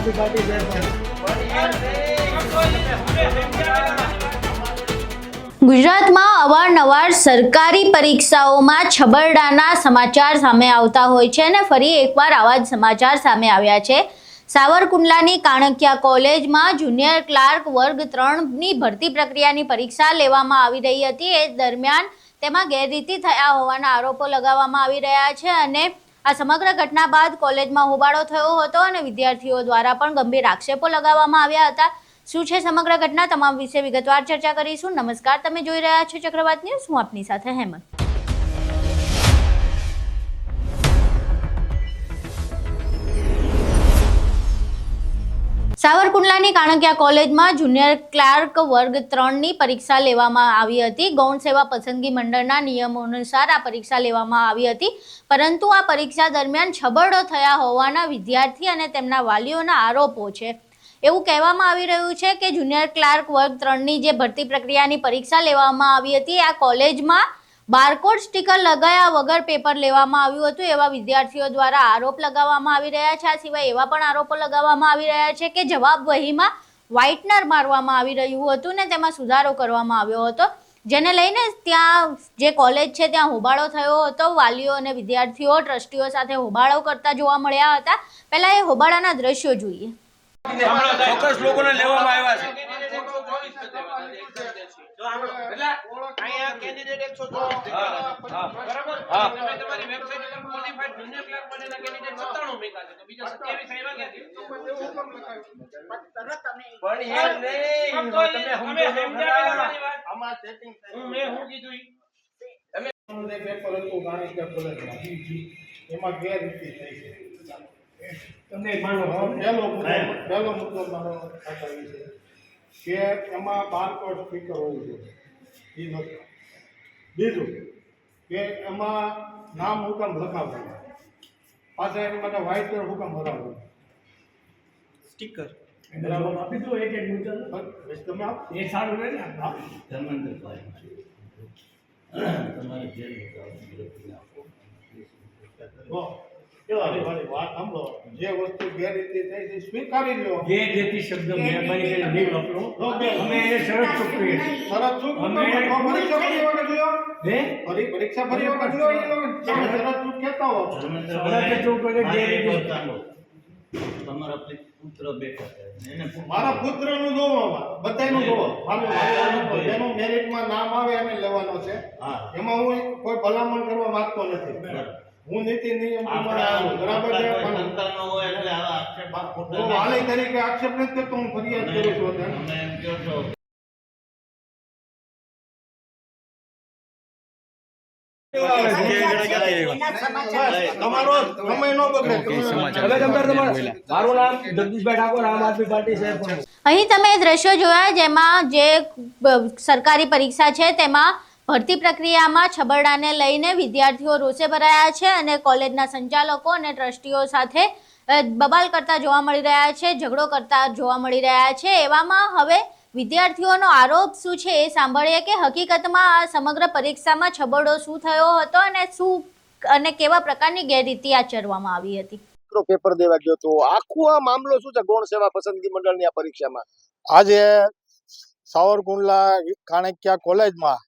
આદમી party ગુજરાતમાં અવારનવાર સરકારી પરીક્ષાઓમાં છબરડાના સમાચાર સામે આવતા હોય છે અને ફરી એકવાર આવા જ સમાચાર સામે આવ્યા છે। સાવરકુંડલાની કાણકિયા કોલેજમાં જુનિયર ક્લાર્ક વર્ગ 3ની ભરતી પ્રક્રિયાની પરીક્ષા લેવામાં આવી રહી હતી। એ દરમિયાન તેમાં ગેરરીતિ થયા હોવાના આરોપો લગાવવામાં આવી રહ્યા છે અને આ સમગ્ર ઘટના બાદ કોલેજમાં હોબાળો થયો હતો અને વિદ્યાર્થીઓ દ્વારા પણ ગંભીર આક્ષેપો લગાવવામાં આવ્યા હતા। શું છે સમગ્ર ઘટના, તમામ વિશે વિગતવાર ચર્ચા કરીશું। નમસ્કાર, તમે જોઈ રહ્યા છો ચક્રવાત ન્યૂઝ, હું આપની સાથે હેમંત। સાવરકુંડલાની કાણકિયા કોલેજમાં જુનિયર ક્લાર્ક વર્ગ 3ની પરીક્ષા લેવામાં આવી હતી। ગૌણ સેવા પસંદગી મંડળના નિયમો અનુસાર આ પરીક્ષા લેવામાં આવી હતી, પરંતુ આ પરીક્ષા દરમિયાન છબરડો થયા હોવાના વિદ્યાર્થી અને તેમના વાલીઓના આરોપો છે। એવું કહેવામાં આવી રહ્યું છે કે જુનિયર ક્લાર્ક વર્ગ 3ની જે ભરતી પ્રક્રિયાની પરીક્ષા લેવામાં આવી હતી, આ કોલેજમાં બારકોડ સ્ટીકર લગાયા વગર પેપર લેવામાં આવ્યું હતું, એવા વિદ્યાર્થીઓ દ્વારા આરોપ લગાવવામાં આવી રહ્યા છે। આ સિવાય એવા પણ આરોપો લગાવવામાં આવી રહ્યા છે કે જવાબ વહીમાં વ્હાઇટનર મારવામાં આવી રહ્યું હતું ને તેમાં સુધારો કરવામાં આવ્યો હતો, જેને લઈને ત્યાં જે કોલેજ છે ત્યાં હોબાળો થયો હતો। વાલીઓ અને વિદ્યાર્થીઓ ટ્રસ્ટીઓ સાથે હોબાળો કરતા જોવા મળ્યા હતા। પહેલા એ હોબાળાના દ્રશ્યો જોઈએ। ચોક્કસ લોકોને લેવામાં આવ્યા છે। એમાં ગેરરીતિ થઈ છે। તમને પહેલો મુદ્દો મારો ખાતાવી છે કે એમાં બારકોડ સ્ટીકર હોવું જોઈએ, એ નથી। બીજું કે એમાં નામ હુકમ લખાવવું, પાછા એની માટે વ્હાઇટનર હુકમ ભરાવવું સ્ટીકર બરાબર આપી દો। એક મુદ્દો તમે આપ એ સારું રહે ને તમારે વાત સાંભળો, જે વસ્તુ ગેરરીતિ થઈ છે સ્વીકારી લો। ગેરરીતિ શબ્દ મહેરબાની કરીને નહીં વાપરો, અમે એ શરત ચૂકવી શરત ચૂકવી પરીક્ષા ફરી વખત લ્યો ફરી પરીક્ષા ફરી વખત લ્યો, શરત ચૂક કહેતા હો શરત ચૂક કરે ગેરરીતિ। તમારા પુત્ર બેઠા છે, મારા પુત્રનું જોવો, બધાયનું જોવો, જેનું મેરિટમાં નામ આવે એને લેવાનો છે। એમાં હું કોઈ ભલામણ કરવા માંગતો નથી, હું નીતિ નિયમ બરાબર છે, સંતાનો હોય એટલે આવા આક્ષેપ હું વાલી તરીકે આક્ષેપ નથી કરતો, હું ફરિયાદ કરું છું। તમે એમ કહો છો તમારો સમય નો બગડે। મારું નામ જગદીશભાઈ ઠાકોર, આમ આદમી પાર્ટી છે। અહીં તમે દ્રશ્યો જોયા જેમાં જે સરકારી પરીક્ષા છે તેમાં ભરતી પ્રક્રિયામાં છબરડાને લઈને વિદ્યાર્થીઓ રોષે ભરાયા છે અને કોલેજના સંચાલકો અને ટ્રસ્ટીઓ સાથે બબાલ કરતા જોવા મળી રહ્યા છે, ઝઘડો કરતા જોવા મળી રહ્યા છે। એવામાં હવે વિદ્યાર્થીઓનો આરોપ શું છે એ સાંભળીએ કે હકીકતમાં આ સમગ્ર પરીક્ષામાં છબરડો શું થયો હતો અને કેવા પ્રકારની ગેરરીતિ આચરવામાં આવી હતી। પેપર દેવા ગયો તો આખું આ મામલો શું છે ગૌણ સેવા પસંદગી મંડળની આ પરીક્ષામાં આજે સાવરકુંડલા કાણકિયા કોલેજમાં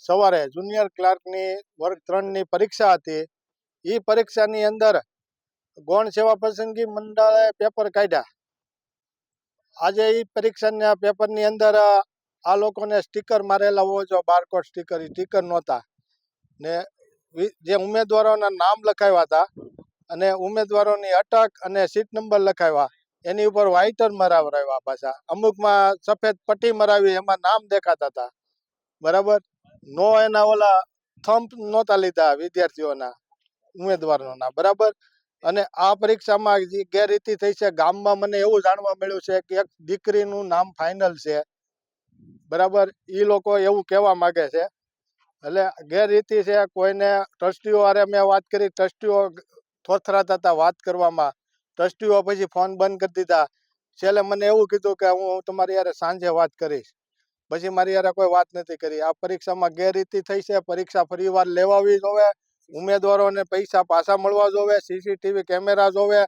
સવારે જુનિયર ક્લાર્કની વર્ગ 3ની પરીક્ષા હતી। એ પરીક્ષાની અંદર ગૌણ સેવા પસંદગી મંડળે પેપર કાઢ્યા। આજે એ પરીક્ષાના પેપરની અંદર આ લોકોને સ્ટીકર મારેલા હોય છે, બારકોડ સ્ટીકર, એ સ્ટીકર નહોતા ને જે ઉમેદવારોના નામ લખાવ્યા હતા અને ઉમેદવારોની અટક અને સીટ નંબર લખાવ્યા, એની ઉપર વ્હાઇટર મરાવરાવ્યા, પાછા અમુકમાં સફેદ પટ્ટી મરાવી, એમાં નામ દેખાતા હતા બરાબર। નો એના ઓલા થંપ નહોતા લીધા વિદ્યાર્થીઓના ઉમેદવારોના બરાબર। અને આ પરીક્ષામાં જે ગેરરીતિ થઈ છે, ગામમાં મને એવું જાણવા મળ્યું છે કે એક દીકરીનું નામ ફાઇનલ છે બરાબર, એ લોકો એવું કહેવા માગે છે। એટલે ગેરરીતિ છે। કોઈને ટ્રસ્ટીઓ હારે મેં વાત કરી, ટ્રસ્ટીઓ થોથરાતા હતા વાત કરવામાં, ટ્રસ્ટીઓ પછી ફોન બંધ કરી દીધા। છેલ્લે મને એવું કીધું કે હું તમારી યારે સાંજે વાત કરીશ, પછી મારી યારે કોઈ વાત નથી કરી। આ પરીક્ષામાં ગેરરીતિ થઈ છે, પરીક્ષા ફરીવાર લેવાવી જોવે, ઉમેદવારોને પૈસા પાછા મળવા જોવે, સીસીટીવી કેમેરા જોવે,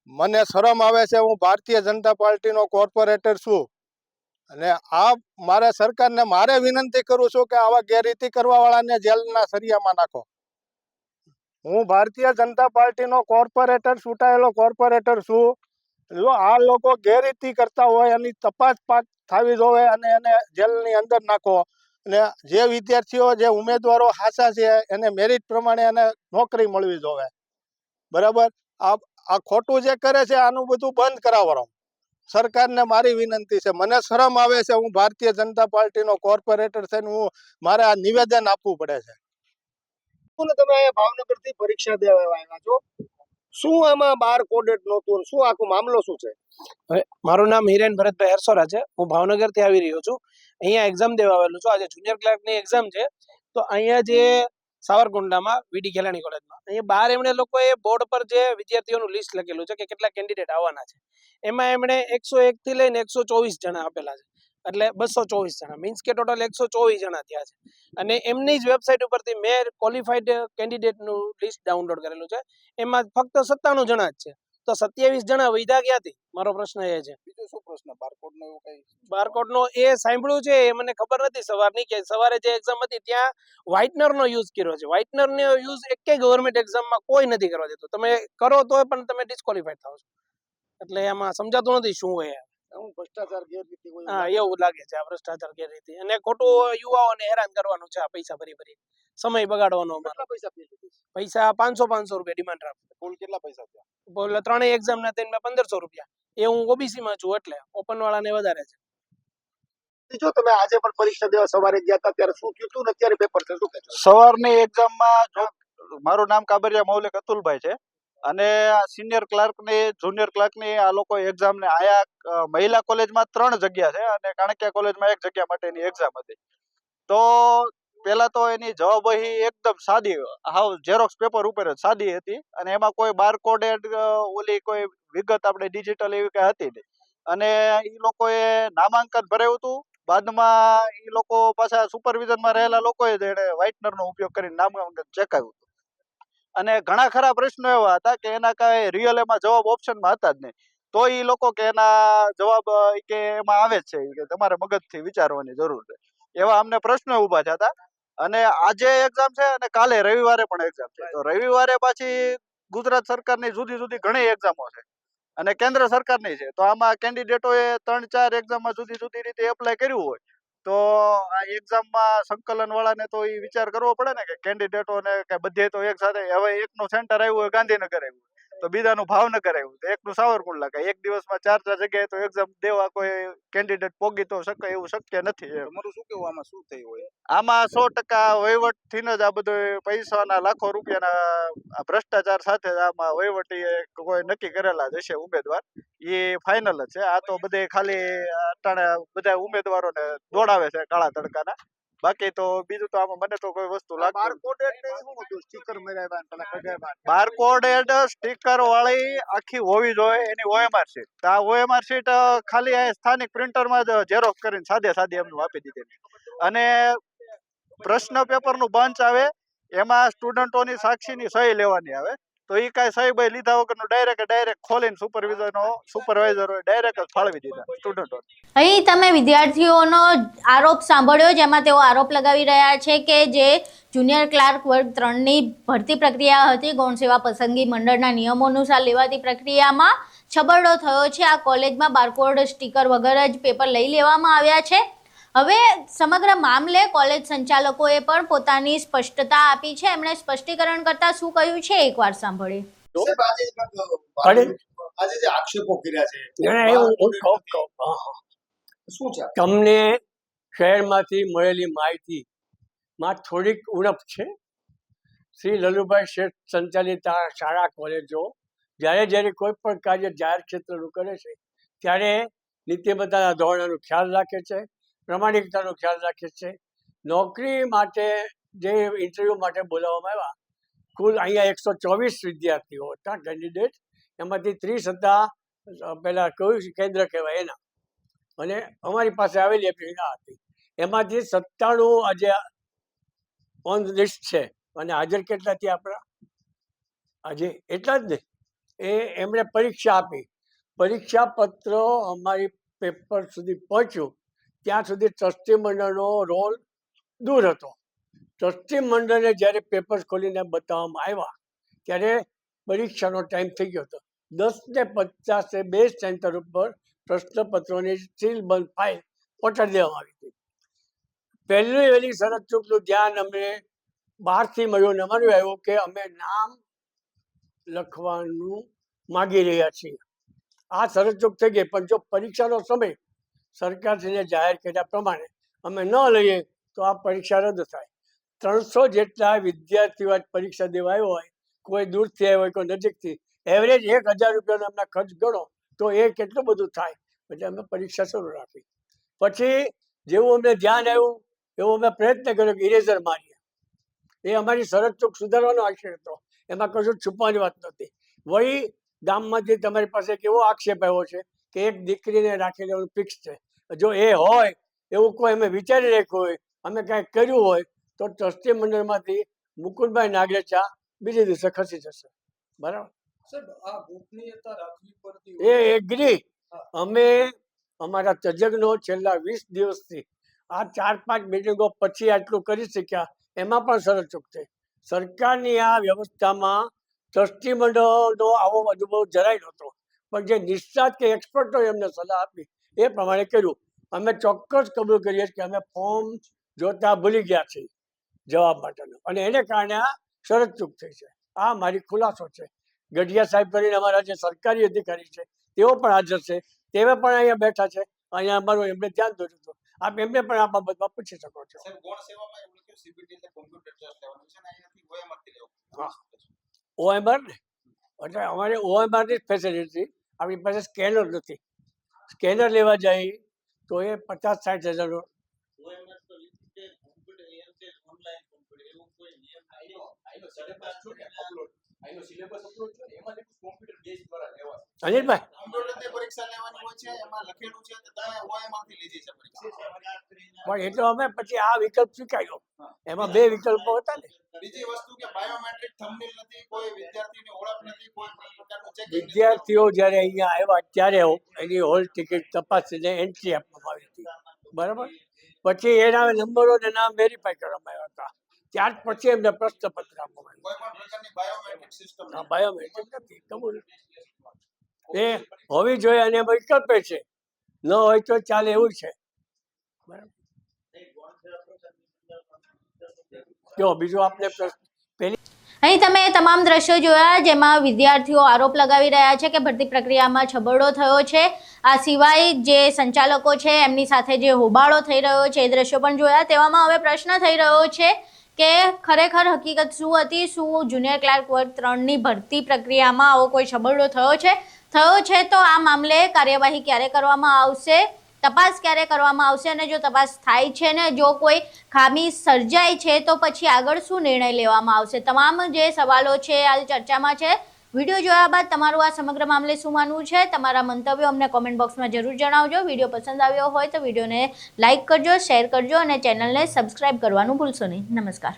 મને શરમ આવે છે. હું ભારતીય જનતા પાર્ટીનો કોર્પોરેટર છું અને આ મારે સરકારને મારે વિનંતી કરું છું કે આવા ગેરરીતિ કરવા વાળાને જેલના સળિયામાં નાખો. હું ભારતીય જનતા પાર્ટીનો કોર્પોરેટર ચૂંટાયેલો કોર્પોરેટર છું. જો આ લોકો ગેરરીતિ કરતા હોય એની તપાસ થવી જોવે અને એને જેલની અંદર નાખો. અને જે વિદ્યાર્થીઓ જે ઉમેદવારો હાચા છે એને મેરિટ પ્રમાણે એને નોકરી મળવી જોવે. બરાબર. આ ખોટું જે કરે છે આનું બધું બંધ કરાવવાનો સરકારને મારી વિનંતી છે. મને શરમ આવે છે. હું ભારતીય જનતા પાર્ટીનો કોર્પોરેટર છે ને મારે આ નિવેદન આપવું પડે છે. તમે અહીંયા ભાવનગરથી પરીક્ષા દેવા આવ્યા છો, શું આમાં બાર કોડેડ નહોતું? શું આખો મામલો શું છે? મારું નામ હિરેન ભરતભાઈ હરસોરા છે. હું ભાવનગરથી આવી રહ્યો છું. અહીંયા એક્ઝામ દેવા આવેલું છું. આજે જુનિયર ક્લાર્કની એક્ઝામ છે. તો અહીંયા જે સાવરકુંડલામાં વીડી ખેલાણી કોલેજમાં અહીંયા બાર એમણે લોકોએ બોર્ડ પર જે વિદ્યાર્થીઓનું લિસ્ટ લખેલું છે કે કેટલા કેન્ડિડેટ આવવાના છે, એમાં એમણે 101 થી લઈને 124 જણા આપેલા છે. એટલે 224 જણા, મીન્સ કે ટોટલ 124 જણા થયા છે. અને એમની જ વેબસાઇટ ઉપરથી મેં ક્વોલિફાઈડ કેન્ડિડેટનું લિસ્ટ ડાઉનલોડ કરેલું છે. એમાં ફક્ત 97 જણા જ છે. તો 27 જણા વૈધા ક્યાંથી? મારો પ્રશ્ન એ છે. બીજો શું પ્રશ્ન? બારકોડનો એવું કઈ? બારકોડનો એ સાંભળ્યું છે, એ મને ખબર નથી સવારની, કે સવારે જે એક્ઝામ હતી ત્યાં વ્હાઇટનરનો યુઝ કર્યો છે. વ્હાઇટનરનો યુઝ એકેય ગવર્મેન્ટ એક્ઝામમાં કોઈ નથી કરવા દેતું. તમે કરો તો પણ તમે ડિસ્કોલિફાઈડ થાવ છો. એટલે એમાં સમજાતું નથી શું હોય. ભ્રષ્ટાચાર ગેરરીતિ હોય. હા, એવું લાગે છે. આ ભ્રષ્ટાચાર ગેરરીતિ અને ખોટું યુવાઓને હેરાન કરવાનું છે. આ પૈસા ભરી સમય બગાડવાનો. પૈસા 500 રૂપિયા ડિમાન્ડ રાખે. કુલ કેટલા પૈસા થયા? બોલ, ત્રણેય એક્ઝામ ના થઈને 1500 રૂપિયા. એ હું ઓબીસી માં છું એટલે ઓપન વાળાને વધારે છે. જો તમે આજે પણ પરીક્ષા દેવા સવારે ગયા હતા ત્યારે શું થયું ને અત્યારે પેપર છે શું કહેશો? સવારની એક્ઝામમાં મારું નામ કાબરિયા મૌલિક અતુલભાઈ છે અને સિનિયર ક્લાર્કની જુનિયર ક્લાર્કની આ લોકો એક્ઝામને આયા મહિલા કોલેજમાં 3 જગ્યા છે અને કાણકિયા કોલેજમાં 1 જગ્યા માટેની એક્ઝામ હતી. તો પેલા તો એની જવાબવહી એકદમ સાદી, હાવ ઝેરોક્સ પેપર ઉપર જ સાદી હતી અને એમાં કોઈ બારકોડેડ ઓલી કોઈ વિગત આપણે ડિજિટલ એવી કઈ હતી નહીં. અને એ લોકોએ નામાંકન ભરાયું હતું. બાદમાં એ લોકો પાછા સુપરવિઝનમાં રહેલા લોકોએ એને વ્હાઇટનરનો ઉપયોગ કરીને નામાંકન ચેકાવ્યું હતું. અને ઘણા ખરા પ્રશ્નો એવા હતા કે એના કાંઈ રિયલ એમાં જવાબ ઓપ્શનમાં હતા જ નહીં. તો એ લોકો કે એના જવાબ કે એમાં આવે જ છે કે તમારે મગજથી વિચારવાની જરૂર છે. એવા અમને પ્રશ્નો ઊભા થયા હતા. અને આજે એક્ઝામ છે અને કાલે રવિવારે પણ એક્ઝામ છે. તો રવિવારે પાછી ગુજરાત સરકારની જુદી જુદી ઘણી એક્ઝામો છે અને કેન્દ્ર સરકારની છે. તો આમાં કેન્ડિડેટોએ 3-4 એક્ઝામમાં જુદી જુદી રીતે એપ્લાય કર્યું હોય તો આ એક્ઝામમાં સંકલન વાળાને તો એ વિચાર કરવો પડે ને કે કેન્ડિડેટોને કે બધે તો એક સાથે, હવે એકનું સેન્ટર આવ્યું હોય ગાંધીનગર આવ્યું તો બીજાનું ભાવનગર આવ્યું તો એકનું સાવરકુંડલા, કે એક દિવસમાં 4 જગ્યાએ તો એક્ઝામ દેવા કોઈ કેન્ડિડેટ પોગી તો શકે એવું શક્ય નથી. તમારું શું કેવું આમાં શું થયું હોય? આમાં 100% વહીવટથી જ આ બધું પૈસાના લાખો રૂપિયાના ભ્રષ્ટાચાર સાથે આમાં વહીવટી કોઈ નક્કી કરેલા જ હશે ઉમેદવાર, એ ફાઇનલ જ છે. આ તો બધે ખાલી અટાણે બધા ઉમેદવારોને દોડાવે છે કાળા તડકાના. બાકી તો બીજું તો આમાં મને તો કોઈ વસ્તુ લાગતી. બારકોડેડ સ્ટીકર વાળી આખી હોવી જોઈએ એની OMR શીટ. તો આ OMR શીટ ખાલી સ્થાનિક પ્રિન્ટરમાં જ ઝેરોક્સ કરીને સાદે એમનું આપી દીધેલી. અને પ્રશ્ન પેપરનું બંચ આવે એમાં સ્ટુડન્ટોની સાક્ષીની સહી લેવાની આવે. તો એ કાંઈ સહી બહી લીધા વગરનું ડાયરેક્ટ ખોલીને સુપરવાઇઝરોએ ડાયરેક્ટ જ ફાળવી દીધા સ્ટુડન્ટોને. અહીં તમે વિદ્યાર્થીઓનો આરોપ સાંભળ્યો, જેમાં તેઓ આરોપ લગાવી રહ્યા છે કે જે જુનિયર ક્લાર્ક વર્ગ 3ની ભરતી પ્રક્રિયા હતી, ગૌણ સેવા પસંદગી મંડળના નિયમો અનુસાર લેવાતી પ્રક્રિયામાં છબરડો થયો છે. આ કોલેજમાં બારકોડ સ્ટીકર વગર જ પેપર લઈ લેવામાં આવ્યા છે. હવે સમગ્ર મામલે કોલેજ સંચાલકોએ પણ પોતાની સ્પષ્ટતા આપી છે. એમણે સ્પષ્ટીકરણ કરતા શું કહ્યું છે એકવાર સાંભળીએ. આજે જે આક્ષેપો કર્યા છે શું છે? તમને શહેરમાંથી મળેલી માહિતીમાં થોડીક ઉણપ છે. શ્રી લલુભાઈ શેઠ સંચાલિત આ શાળા કોલેજો જ્યારે કોઈ પણ કાર્ય જાહેર ક્ષેત્રનું કરે છે ત્યારે નીતિમત્તાના ધોરણોનો ખ્યાલ રાખે છે, પ્રમાણિકતાનો ખ્યાલ રાખે છે. નોકરી માટે જે ઇન્ટરવ્યૂ માટે બોલાવવામાં આવ્યા, કુલ અહીંયા 124 વિદ્યાર્થીઓ હતા કેન્ડિડેટ. એમાંથી 30 હતા પેલા કયું કેન્દ્ર કહેવાય એના, અને અમારી પાસે આવેલી એપ્લિકેશન હતી. એમાંથી 97 આજે ઓન લિસ્ટ છે. અને હાજર કેટલા થયા આપણા? આજે એટલા જ નહીં, એમણે પરીક્ષા આપી, પરીક્ષા પત્ર અમારી પેપર સુધી પહોંચ્યું ત્યાં સુધી ટ્રસ્ટી મંડળનો રોલ દૂર હતો. ટ્રસ્ટી મંડળને જ્યારે પેપર્સ ખોલીને બતાવવામાં આવ્યા ત્યારે પરીક્ષાનો ટાઈમ થઈ ગયો હતો. 10:50 બે સેન્ટર ઉપર પ્રશ્નપત્રોની સીલ બંધ ફાઇલ પહોંચાડી દેવામાં આવી હતી. પહેલી વહેલી શરત ચૂકનું ધ્યાન અમને બહારથી મળ્યું ને અમારું આવ્યું કે અમે નામ લખવાનું માગી રહ્યા છીએ. આ શરત ચૂક થઈ ગઈ, પણ જો પરીક્ષાનો સમય સરકારશ્રીને જાહેર કર્યા પ્રમાણે અમે ન લઈએ તો આ પરીક્ષા રદ થાય. 300 જેટલા વિદ્યાર્થીઓ આજ પરીક્ષા દેવા આવ્યો હોય, કોઈ દૂરથી આવ્યો હોય, કોઈ નજીકથી, એવરેજ 1000 રૂપિયાનો એમના ખર્ચ ગણો તો એ કેટલું બધું થાય. એટલે અમે પરીક્ષા શરૂ રાખી. પછી જેવું અમને ધ્યાન આવ્યું એવો અમે પ્રયત્ન કર્યો કે ઇરેઝર મારીએ. એ અમારી શરત ચૂક સુધારવાનો આશય હતો, એમાં કશું છુપાવાની વાત નહોતી. વળી ગામમાંથી તમારી પાસે એક એવો આક્ષેપ આવ્યો છે કે એક દીકરીને રાખી લેવાનું ફિક્સ છે. જો એ હોય એવું કોઈ અમે વિચારી રાખ્યું હોય, અમે કાંઈક કર્યું હોય તો ટ્રસ્ટી મંડળમાંથી મુકુંદભાઈ નાગરેચા બીજે દિવસે ખસી જશે. બરાબર, એ એગ્રી. અમે અમારા તજજ્ઞો છેલ્લા 20 દિવસથી આ 4-5 મિટિંગો પછી આટલું કરી શક્યા, એમાં પણ શરત ચૂક થઈ. સરકારની આ વ્યવસ્થામાં ટ્રસ્ટી મંડળનો આવો અનુભવ જરાય નહોતો, પણ જે નિષ્ણાત કે એક્સપર્ટોએ એમને સલાહ આપી એ પ્રમાણે કર્યું. અમે ચોક્કસ કબૂલ કરીએ કે અમે ફોર્મ જોતા ભૂલી ગયા છીએ જવાબ માટેનો, અને એને કારણે આ શરત ચૂક થઈ છે. આ મારી ખુલાસો છે. ગઢિયા સાહેબ કરીને અમારા જે સરકારી અધિકારી છે તેઓ પણ હાજર છે, તેઓ પણ અહીંયા બેઠા છે. અહીંયા અમારું એમને ધ્યાન દોર્યું હતું. આપ એમને પણ આ બાબતમાં પૂછી શકો છો. OMR ને એટલે અમારે OMR ની ફેસિલિટી, આપણી પાસે સ્કેનર નથી. સ્કેનર લેવા જાય તો એ 50-60 હજારનો. અનિલભાઈ, પણ એ તો અમે પછી આ વિકલ્પ સ્વીકાર્યો. એમાં 2 વિકલ્પો હતા ને. વિદ્યાર્થીઓ જ્યારે અહીંયા આવ્યા ત્યારે એની હોલ ટિકિટ તપાસીને એન્ટ્રી આપવામાં આવી હતી. બરાબર, પછી એના નંબરો ને નામ વેરીફાઈ કરવામાં આવ્યા હતા. ત્યાર પછી એમને પ્રશ્નપત્ર આપવામાં આવ્યું. બાયોમેટ્રિક નથી કબૂલ. એ હોવી જોઈએ અને એમાં વિકલ્પ છે, ન હોય તો ચાલે એવું છે. બરાબર, જો બીજું આપણે અહીં તમે તમામ દ્રશ્યો જોયા જેમાં વિદ્યાર્થીઓ આરોપ લગાવી રહ્યા છે કે ભરતી પ્રક્રિયામાં છબરડો થયો છે. આ સિવાય જે સંચાલકો છે એમની સાથે જે હોબાળો થઈ રહ્યો છે એ દ્રશ્યો પણ જોયા. તેવામાં હવે પ્રશ્ન થઈ રહ્યો છે કે ખરેખર હકીકત શું હતી? શું જુનિયર ક્લાર્ક વર્ગ 3ની ભરતી પ્રક્રિયામાં આવો કોઈ છબરડો થયો છે? તો આ મામલે કાર્યવાહી ક્યારે કરવામાં આવશે, તપાસ ક્યારે કરવામાં આવશે, અને જો તપાસ થાય છે ને જો કોઈ ખામી સર્જાય છે તો પછી આગળ શું નિર્ણય લેવામાં આવશે? તમામ જે સવાલો છે આ ચર્ચામાં છે. વિડીયો જોયા બાદ તમારું આ સમગ્ર મામલે શું માનવું છે? તમારા મંતવ્યો અમને કોમેન્ટ બોક્સમાં જરૂર જણાવજો. વિડીયો પસંદ આવ્યો હોય તો વિડીયોને લાઇક કરજો, શેર કરજો અને ચેનલને સબસ્ક્રાઇબ કરવાનું ભૂલશો નહીં. નમસ્કાર.